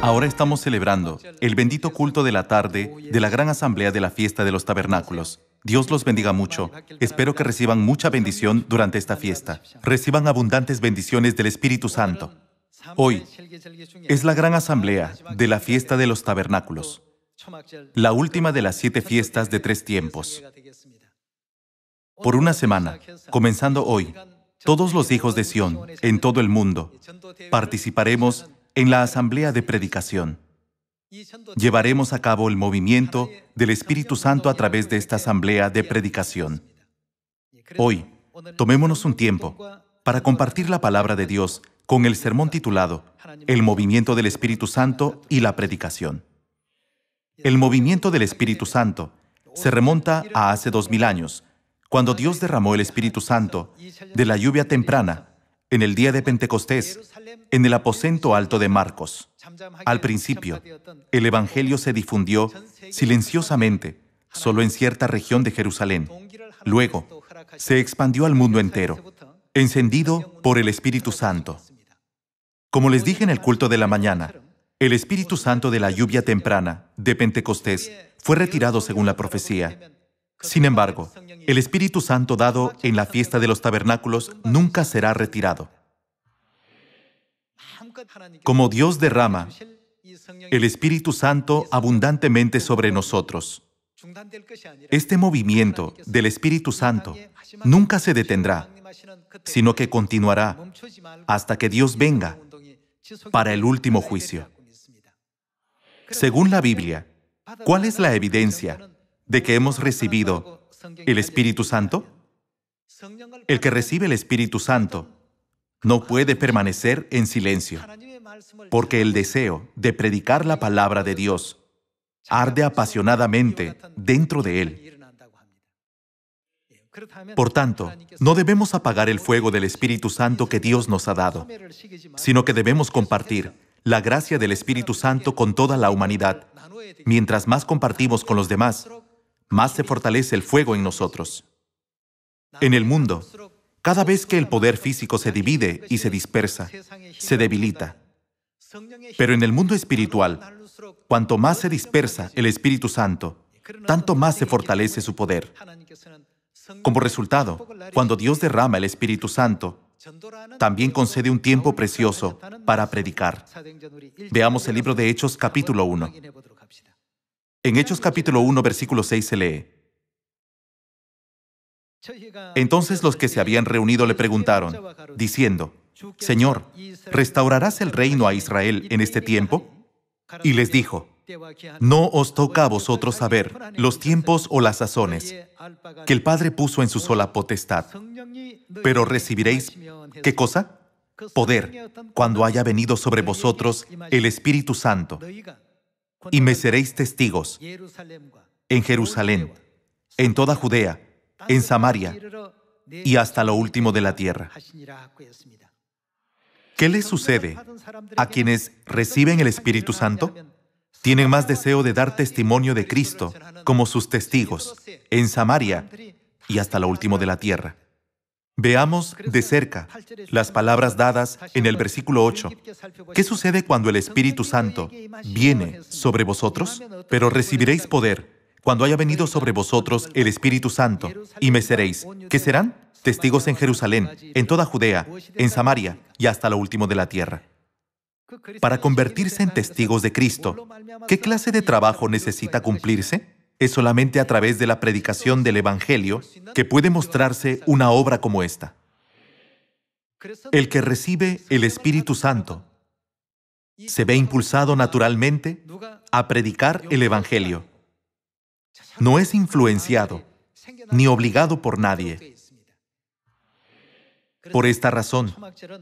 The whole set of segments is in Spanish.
Ahora estamos celebrando el bendito culto de la tarde de la gran asamblea de la fiesta de los tabernáculos. Dios los bendiga mucho. Espero que reciban mucha bendición durante esta fiesta. Reciban abundantes bendiciones del Espíritu Santo. Hoy es la gran asamblea de la fiesta de los tabernáculos, la última de las 7 fiestas de 3 tiempos. Por una semana, comenzando hoy, todos los hijos de Sión, en todo el mundo, participaremos en la asamblea de predicación. Llevaremos a cabo el movimiento del Espíritu Santo a través de esta asamblea de predicación. Hoy, tomémonos un tiempo para compartir la palabra de Dios con el sermón titulado El movimiento del Espíritu Santo y la predicación. El movimiento del Espíritu Santo se remonta a hace 2000 años, cuando Dios derramó el Espíritu Santo de la lluvia temprana en el día de Pentecostés, en el aposento alto de Marcos. Al principio, el Evangelio se difundió silenciosamente solo en cierta región de Jerusalén. Luego, se expandió al mundo entero, encendido por el Espíritu Santo. Como les dije en el culto de la mañana, el Espíritu Santo de la lluvia temprana de Pentecostés fue retirado según la profecía. Sin embargo, el Espíritu Santo dado en la fiesta de los tabernáculos nunca será retirado. Como Dios derrama el Espíritu Santo abundantemente sobre nosotros, este movimiento del Espíritu Santo nunca se detendrá, sino que continuará hasta que Dios venga para el último juicio. Según la Biblia, ¿cuál es la evidencia de que hemos recibido el Espíritu Santo? El que recibe el Espíritu Santo no puede permanecer en silencio, porque el deseo de predicar la palabra de Dios arde apasionadamente dentro de él. Por tanto, no debemos apagar el fuego del Espíritu Santo que Dios nos ha dado, sino que debemos compartir la gracia del Espíritu Santo con toda la humanidad. Mientras más compartimos con los demás, más se fortalece el fuego en nosotros. En el mundo, cada vez que el poder físico se divide y se dispersa, se debilita. Pero en el mundo espiritual, cuanto más se dispersa el Espíritu Santo, tanto más se fortalece su poder. Como resultado, cuando Dios derrama el Espíritu Santo, también concede un tiempo precioso para predicar. Veamos el libro de Hechos, capítulo 1. En Hechos capítulo 1, versículo 6 se lee: Entonces los que se habían reunido le preguntaron, diciendo, Señor, ¿restaurarás el reino a Israel en este tiempo? Y les dijo, no os toca a vosotros saber los tiempos o las sazones que el Padre puso en su sola potestad, pero recibiréis, ¿qué cosa? Poder, cuando haya venido sobre vosotros el Espíritu Santo, y me seréis testigos en Jerusalén, en toda Judea, en Samaria y hasta lo último de la tierra. ¿Qué les sucede a quienes reciben el Espíritu Santo? Tienen más deseo de dar testimonio de Cristo como sus testigos en Samaria y hasta lo último de la tierra. Veamos de cerca las palabras dadas en el versículo 8. ¿Qué sucede cuando el Espíritu Santo viene sobre vosotros? Pero recibiréis poder cuando haya venido sobre vosotros el Espíritu Santo, y me seréis, ¿qué serán? Testigos en Jerusalén, en toda Judea, en Samaria y hasta lo último de la tierra. Para convertirse en testigos de Cristo, ¿qué clase de trabajo necesita cumplirse? Es solamente a través de la predicación del Evangelio que puede mostrarse una obra como esta. El que recibe el Espíritu Santo se ve impulsado naturalmente a predicar el Evangelio. No es influenciado ni obligado por nadie. Por esta razón,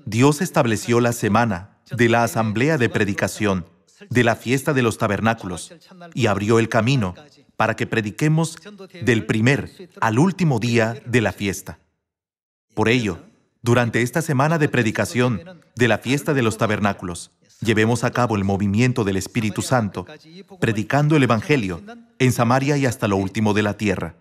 Dios estableció la semana de la asamblea de predicación de la fiesta de los tabernáculos y abrió el camino para que prediquemos del primer al último día de la fiesta. Por ello, durante esta semana de predicación de la fiesta de los tabernáculos, llevemos a cabo el movimiento del Espíritu Santo, predicando el Evangelio en Samaria y hasta lo último de la tierra.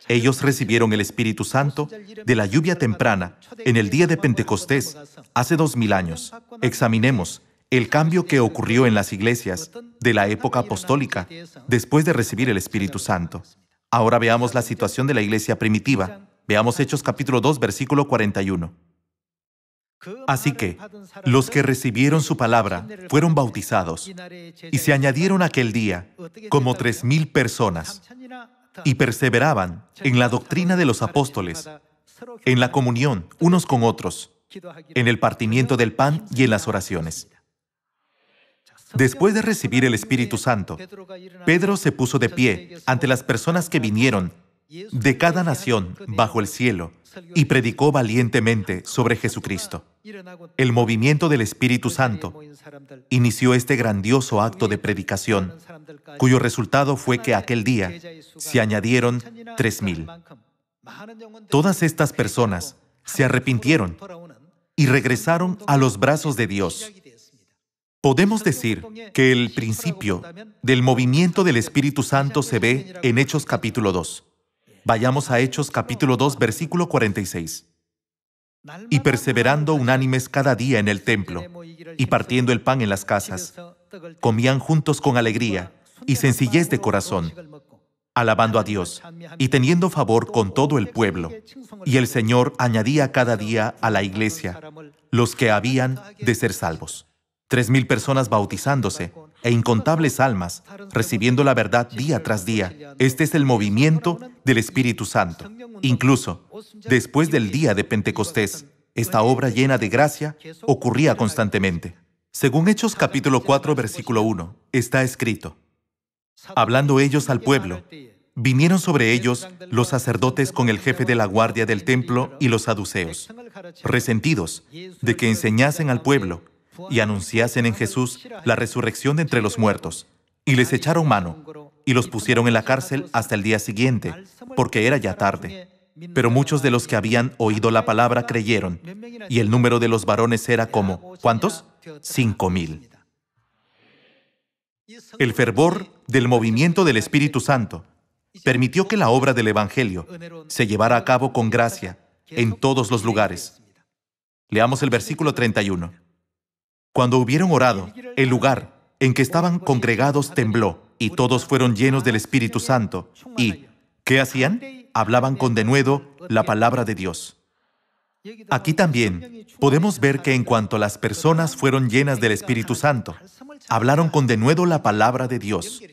Ellos recibieron el Espíritu Santo de la lluvia temprana en el día de Pentecostés, hace 2000 años. Examinemos el cambio que ocurrió en las iglesias de la época apostólica después de recibir el Espíritu Santo. Ahora veamos la situación de la iglesia primitiva. Veamos Hechos capítulo 2, versículo 41. Así que los que recibieron su palabra fueron bautizados, y se añadieron aquel día como 3,000 personas, y perseveraban en la doctrina de los apóstoles, en la comunión unos con otros, en el partimiento del pan y en las oraciones. Después de recibir el Espíritu Santo, Pedro se puso de pie ante las personas que vinieron de cada nación bajo el cielo y predicó valientemente sobre Jesucristo. El movimiento del Espíritu Santo inició este grandioso acto de predicación, cuyo resultado fue que aquel día se añadieron 3,000. Todas estas personas se arrepintieron y regresaron a los brazos de Dios. Podemos decir que el principio del movimiento del Espíritu Santo se ve en Hechos capítulo 2. Vayamos a Hechos capítulo 2, versículo 46. Y perseverando unánimes cada día en el templo, y partiendo el pan en las casas, comían juntos con alegría y sencillez de corazón, alabando a Dios y teniendo favor con todo el pueblo. Y el Señor añadía cada día a la iglesia los que habían de ser salvos. 3,000 personas bautizándose e incontables almas recibiendo la verdad día tras día. Este es el movimiento del Espíritu Santo. Incluso después del día de Pentecostés, esta obra llena de gracia ocurría constantemente. Según Hechos capítulo 4, versículo 1, está escrito: hablando ellos al pueblo, vinieron sobre ellos los sacerdotes con el jefe de la guardia del templo y los saduceos, resentidos de que enseñasen al pueblo y anunciasen en Jesús la resurrección de entre los muertos, y les echaron mano, y los pusieron en la cárcel hasta el día siguiente, porque era ya tarde. Pero muchos de los que habían oído la palabra creyeron, y el número de los varones era como, ¿cuántos? 5,000. El fervor del movimiento del Espíritu Santo permitió que la obra del Evangelio se llevara a cabo con gracia en todos los lugares. Leamos el versículo 31. Cuando hubieron orado, el lugar en que estaban congregados tembló, y todos fueron llenos del Espíritu Santo. ¿Y qué hacían? Hablaban con denuedo la palabra de Dios. Aquí también podemos ver que en cuanto las personas fueron llenas del Espíritu Santo, hablaron con denuedo la palabra de Dios.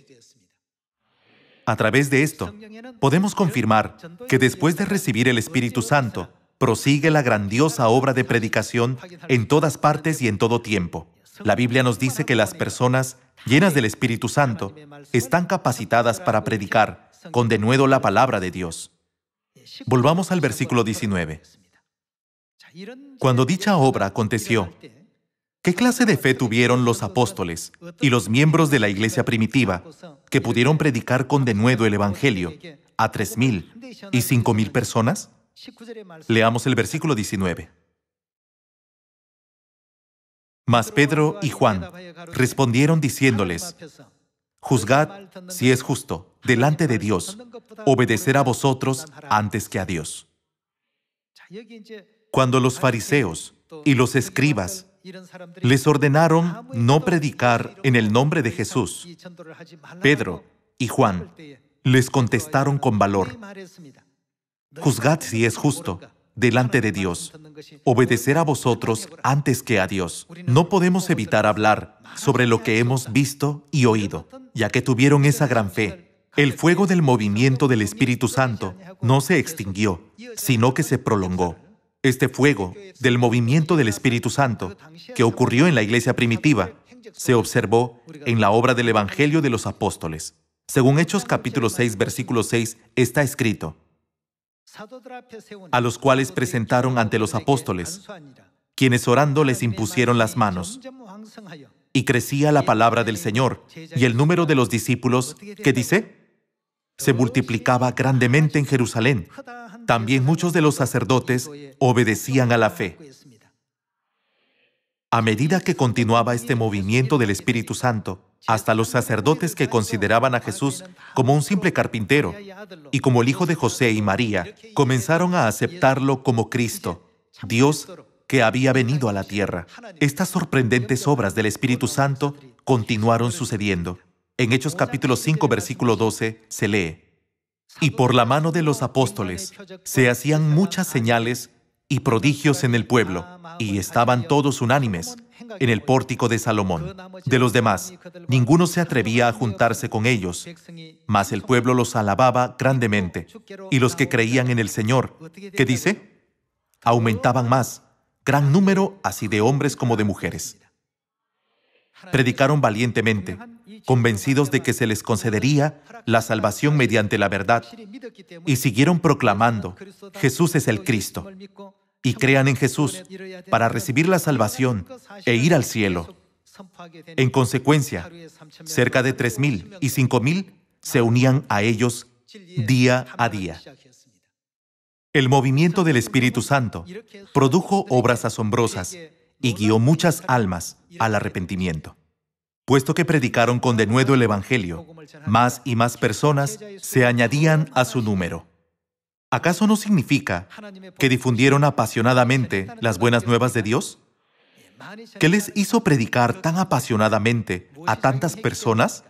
A través de esto, podemos confirmar que después de recibir el Espíritu Santo, prosigue la grandiosa obra de predicación en todas partes y en todo tiempo. La Biblia nos dice que las personas llenas del Espíritu Santo están capacitadas para predicar con denuedo la palabra de Dios. Volvamos al versículo 19. Cuando dicha obra aconteció, ¿qué clase de fe tuvieron los apóstoles y los miembros de la iglesia primitiva que pudieron predicar con denuedo el Evangelio a 3,000 y 5,000 personas? Leamos el versículo 19. Mas Pedro y Juan respondieron diciéndoles: juzgad si es justo delante de Dios obedecer a vosotros antes que a Dios. Cuando los fariseos y los escribas les ordenaron no predicar en el nombre de Jesús, Pedro y Juan les contestaron con valor: juzgad si es justo delante de Dios obedecer a vosotros antes que a Dios. No podemos evitar hablar sobre lo que hemos visto y oído, ya que tuvieron esa gran fe. El fuego del movimiento del Espíritu Santo no se extinguió, sino que se prolongó. Este fuego del movimiento del Espíritu Santo, que ocurrió en la iglesia primitiva, se observó en la obra del Evangelio de los apóstoles. Según Hechos capítulo 6, versículo 6, está escrito: a los cuales presentaron ante los apóstoles, quienes orando les impusieron las manos. Y crecía la palabra del Señor, y el número de los discípulos, ¿qué dice? Se multiplicaba grandemente en Jerusalén. También muchos de los sacerdotes obedecían a la fe. A medida que continuaba este movimiento del Espíritu Santo, hasta los sacerdotes que consideraban a Jesús como un simple carpintero y como el hijo de José y María, comenzaron a aceptarlo como Cristo, Dios que había venido a la tierra. Estas sorprendentes obras del Espíritu Santo continuaron sucediendo. En Hechos capítulo 5, versículo 12, se lee: y por la mano de los apóstoles se hacían muchas señales y prodigios en el pueblo, y estaban todos unánimes en el pórtico de Salomón. De los demás, ninguno se atrevía a juntarse con ellos, mas el pueblo los alababa grandemente, y los que creían en el Señor, ¿qué dice? Aumentaban más, gran número así de hombres como de mujeres. Predicaron valientemente, convencidos de que se les concedería la salvación mediante la verdad, y siguieron proclamando: Jesús es el Cristo, y crean en Jesús para recibir la salvación e ir al cielo. En consecuencia, cerca de 3,000 y 5,000 se unían a ellos día a día. El movimiento del Espíritu Santo produjo obras asombrosas y guió muchas almas al arrepentimiento. Puesto que predicaron con denuedo el Evangelio, más y más personas se añadían a su número. ¿Acaso no significa que difundieron apasionadamente las buenas nuevas de Dios? ¿Qué les hizo predicar tan apasionadamente a tantas personas?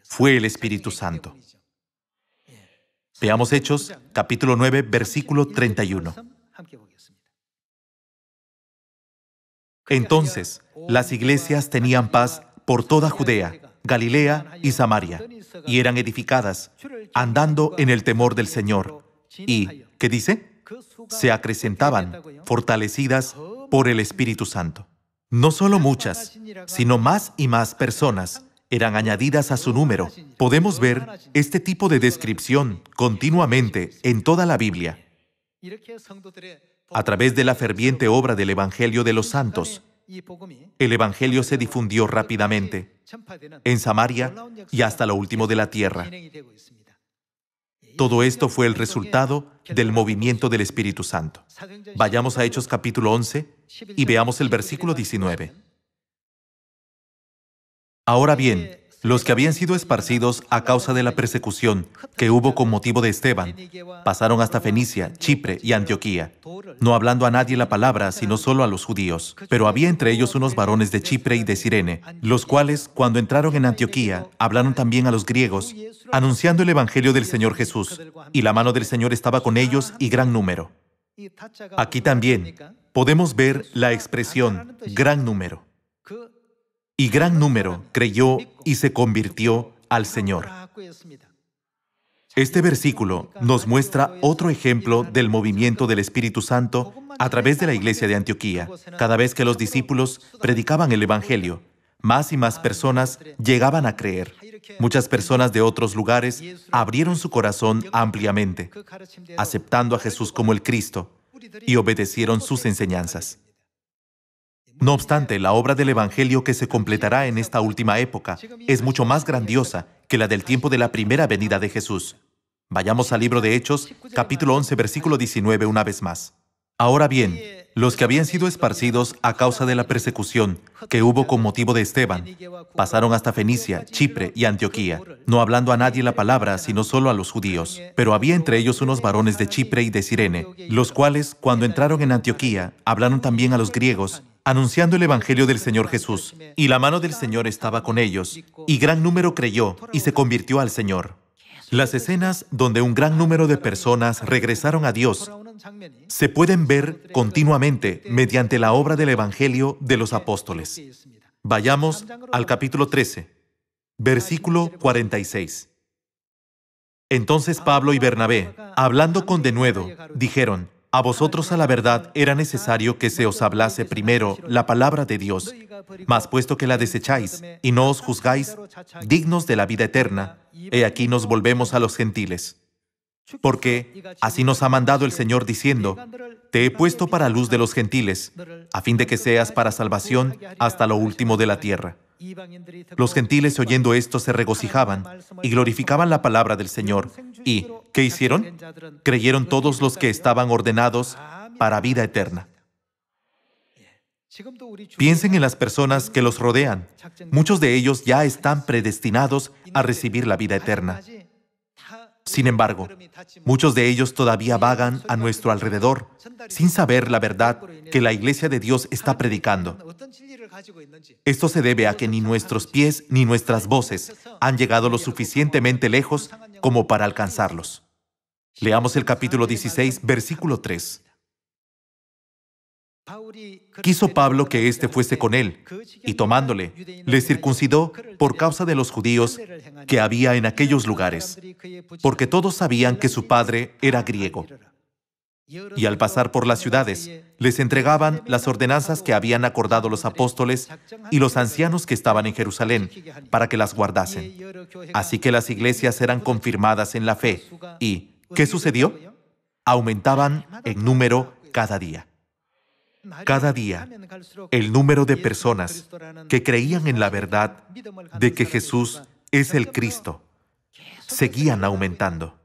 Fue el Espíritu Santo. Veamos Hechos, capítulo 9, versículo 31. Entonces, las iglesias tenían paz por toda Judea, Galilea y Samaria, y eran edificadas, andando en el temor del Señor. Y, ¿qué dice? Se acrecentaban, fortalecidas por el Espíritu Santo. No solo muchas, sino más y más personas eran añadidas a su número. Podemos ver este tipo de descripción continuamente en toda la Biblia. A través de la ferviente obra del Evangelio de los santos, el Evangelio se difundió rápidamente en Samaria y hasta lo último de la tierra. Todo esto fue el resultado del movimiento del Espíritu Santo. Vayamos a Hechos capítulo 11 y veamos el versículo 19. Ahora bien, los que habían sido esparcidos a causa de la persecución que hubo con motivo de Esteban, pasaron hasta Fenicia, Chipre y Antioquía, no hablando a nadie la palabra, sino solo a los judíos. Pero había entre ellos unos varones de Chipre y de Cirene, los cuales, cuando entraron en Antioquía, hablaron también a los griegos, anunciando el Evangelio del Señor Jesús, y la mano del Señor estaba con ellos y gran número. Aquí también podemos ver la expresión gran número. Y gran número creyó y se convirtió al Señor. Este versículo nos muestra otro ejemplo del movimiento del Espíritu Santo a través de la iglesia de Antioquía. Cada vez que los discípulos predicaban el Evangelio, más y más personas llegaban a creer. Muchas personas de otros lugares abrieron su corazón ampliamente, aceptando a Jesús como el Cristo, y obedecieron sus enseñanzas. No obstante, la obra del Evangelio que se completará en esta última época es mucho más grandiosa que la del tiempo de la primera venida de Jesús. Vayamos al libro de Hechos, capítulo 11, versículo 19 una vez más. Ahora bien, los que habían sido esparcidos a causa de la persecución que hubo con motivo de Esteban, pasaron hasta Fenicia, Chipre y Antioquía, no hablando a nadie la palabra, sino solo a los judíos. Pero había entre ellos unos varones de Chipre y de Cirene, los cuales, cuando entraron en Antioquía, hablaron también a los griegos, anunciando el Evangelio del Señor Jesús. Y la mano del Señor estaba con ellos, y gran número creyó y se convirtió al Señor. Las escenas donde un gran número de personas regresaron a Dios se pueden ver continuamente mediante la obra del Evangelio de los apóstoles. Vayamos al capítulo 13, versículo 46. Entonces Pablo y Bernabé, hablando con denuedo, dijeron: a vosotros a la verdad era necesario que se os hablase primero la palabra de Dios, mas puesto que la desecháis y no os juzgáis dignos de la vida eterna, he aquí nos volvemos a los gentiles. Porque así nos ha mandado el Señor diciendo: te he puesto para luz de los gentiles, a fin de que seas para salvación hasta lo último de la tierra. Los gentiles, oyendo esto, se regocijaban y glorificaban la palabra del Señor. ¿Y qué hicieron? Creyeron todos los que estaban ordenados para vida eterna. Piensen en las personas que los rodean. Muchos de ellos ya están predestinados a recibir la vida eterna. Sin embargo, muchos de ellos todavía vagan a nuestro alrededor, sin saber la verdad que la Iglesia de Dios está predicando. Esto se debe a que ni nuestros pies ni nuestras voces han llegado lo suficientemente lejos como para alcanzarlos. Leamos el capítulo 16, versículo 3. Quiso Pablo que éste fuese con él, y tomándole, le circuncidó por causa de los judíos que había en aquellos lugares, porque todos sabían que su padre era griego. Y al pasar por las ciudades, les entregaban las ordenanzas que habían acordado los apóstoles y los ancianos que estaban en Jerusalén, para que las guardasen. Así que las iglesias eran confirmadas en la fe, y ¿qué sucedió? Aumentaban en número cada día. Cada día, el número de personas que creían en la verdad de que Jesús es el Cristo seguían aumentando.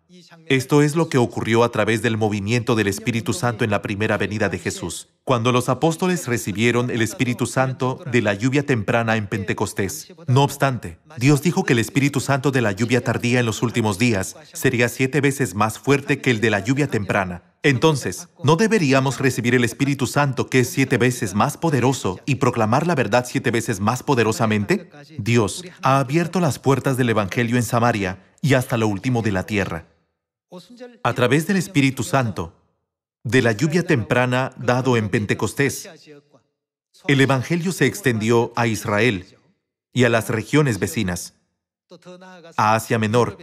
Esto es lo que ocurrió a través del movimiento del Espíritu Santo en la primera venida de Jesús. Cuando los apóstoles recibieron el Espíritu Santo de la lluvia temprana en Pentecostés. No obstante, Dios dijo que el Espíritu Santo de la lluvia tardía en los últimos días sería 7 veces más fuerte que el de la lluvia temprana. Entonces, ¿no deberíamos recibir el Espíritu Santo, que es 7 veces más poderoso, y proclamar la verdad 7 veces más poderosamente? Dios ha abierto las puertas del Evangelio en Samaria y hasta lo último de la tierra. A través del Espíritu Santo, de la lluvia temprana dado en Pentecostés, el Evangelio se extendió a Israel y a las regiones vecinas, a Asia Menor,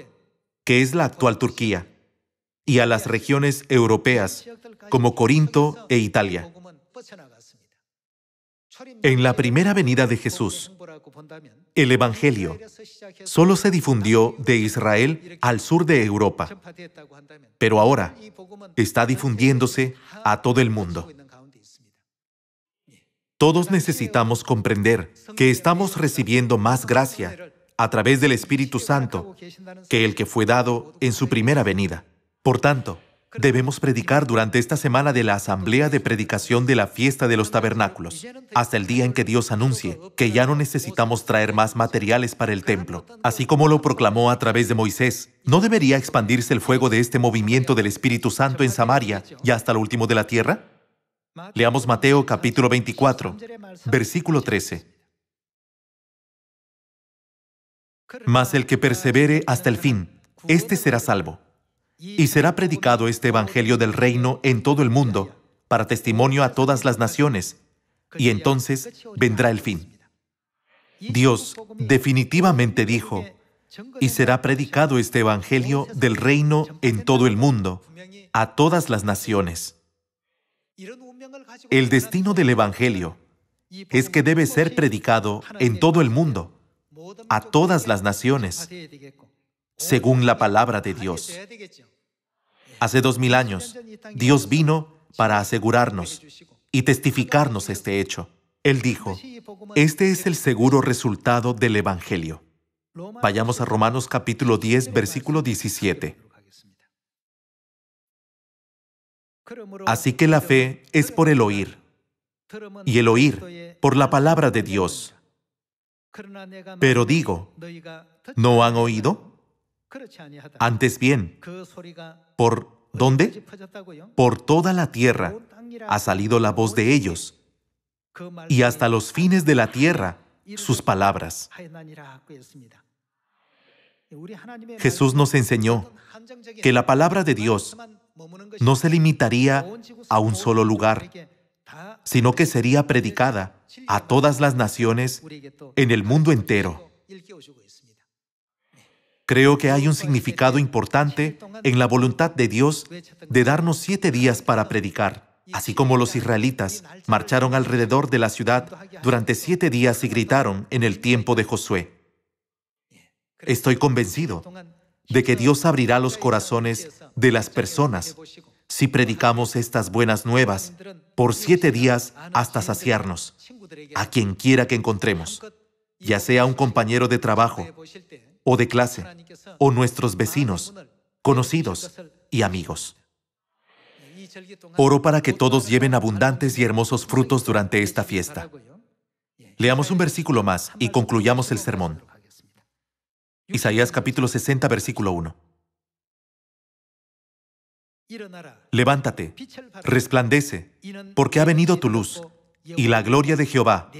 que es la actual Turquía, y a las regiones europeas, como Corinto e Italia. En la primera venida de Jesús, el Evangelio solo se difundió de Israel al sur de Europa, pero ahora está difundiéndose a todo el mundo. Todos necesitamos comprender que estamos recibiendo más gracia a través del Espíritu Santo que el que fue dado en su primera venida. Por tanto, debemos predicar durante esta semana de la asamblea de predicación de la fiesta de los tabernáculos, hasta el día en que Dios anuncie que ya no necesitamos traer más materiales para el templo. Así como lo proclamó a través de Moisés, ¿no debería expandirse el fuego de este movimiento del Espíritu Santo en Samaria y hasta lo último de la tierra? Leamos Mateo capítulo 24, versículo 13. Mas el que persevere hasta el fin, éste será salvo. Y será predicado este evangelio del reino en todo el mundo, para testimonio a todas las naciones, y entonces vendrá el fin. Dios definitivamente dijo, y será predicado este evangelio del reino en todo el mundo, a todas las naciones. El destino del evangelio es que debe ser predicado en todo el mundo, a todas las naciones, según la palabra de Dios. Hace 2000 años, Dios vino para asegurarnos y testificarnos este hecho. Él dijo, este es el seguro resultado del Evangelio. Vayamos a Romanos capítulo 10, versículo 17. Así que la fe es por el oír, y el oír por la palabra de Dios. Pero digo, ¿no han oído? Antes bien, ¿por dónde? Por toda la tierra ha salido la voz de ellos, y hasta los fines de la tierra sus palabras. Jesús nos enseñó que la palabra de Dios no se limitaría a un solo lugar, sino que sería predicada a todas las naciones en el mundo entero. Creo que hay un significado importante en la voluntad de Dios de darnos 7 días para predicar, así como los israelitas marcharon alrededor de la ciudad durante 7 días y gritaron en el tiempo de Josué. Estoy convencido de que Dios abrirá los corazones de las personas si predicamos estas buenas nuevas por 7 días hasta saciarnos, a quien quiera que encontremos, ya sea un compañero de trabajo, o de clase, o nuestros vecinos, conocidos y amigos. Oro para que todos lleven abundantes y hermosos frutos durante esta fiesta. Leamos un versículo más y concluyamos el sermón. Isaías capítulo 60, versículo 1. Levántate, resplandece, porque ha venido tu luz, y la gloria de Jehová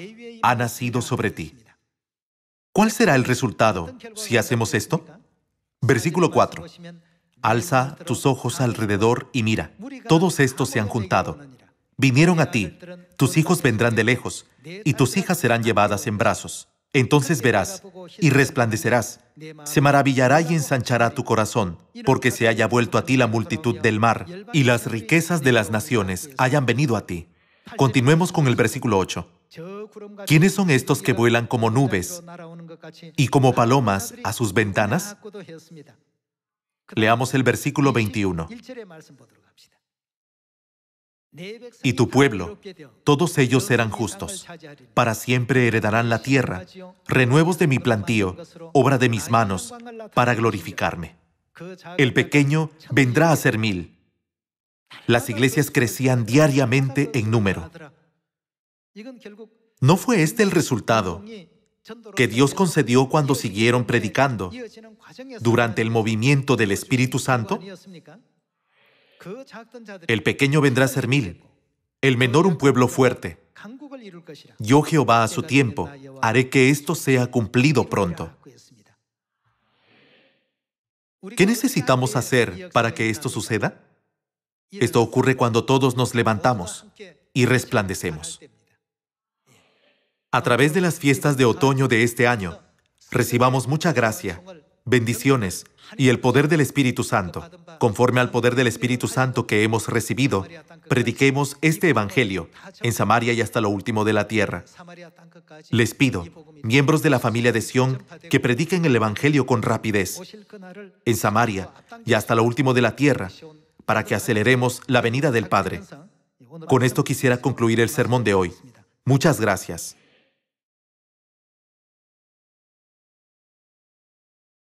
ha nacido sobre ti. ¿Cuál será el resultado si hacemos esto? Versículo 4. Alza tus ojos alrededor y mira. Todos estos se han juntado. Vinieron a ti. Tus hijos vendrán de lejos, y tus hijas serán llevadas en brazos. Entonces verás, y resplandecerás. Se maravillará y ensanchará tu corazón, porque se haya vuelto a ti la multitud del mar, y las riquezas de las naciones hayan venido a ti. Continuemos con el versículo 8. ¿Quiénes son estos que vuelan como nubes y como palomas a sus ventanas? Leamos el versículo 21. Y tu pueblo, todos ellos serán justos. Para siempre heredarán la tierra, renuevos de mi plantío, obra de mis manos, para glorificarme. El pequeño vendrá a ser 1000. Las iglesias crecían diariamente en número. ¿No fue este el resultado que Dios concedió cuando siguieron predicando durante el movimiento del Espíritu Santo? El pequeño vendrá a ser 1000, el menor un pueblo fuerte. Yo, Jehová, a su tiempo, haré que esto sea cumplido pronto. ¿Qué necesitamos hacer para que esto suceda? Esto ocurre cuando todos nos levantamos y resplandecemos. A través de las fiestas de otoño de este año, recibamos mucha gracia, bendiciones y el poder del Espíritu Santo. Conforme al poder del Espíritu Santo que hemos recibido, prediquemos este Evangelio en Samaria y hasta lo último de la tierra. Les pido, miembros de la familia de Sión, que prediquen el Evangelio con rapidez en Samaria y hasta lo último de la tierra, para que aceleremos la venida del Padre. Con esto quisiera concluir el sermón de hoy. Muchas gracias.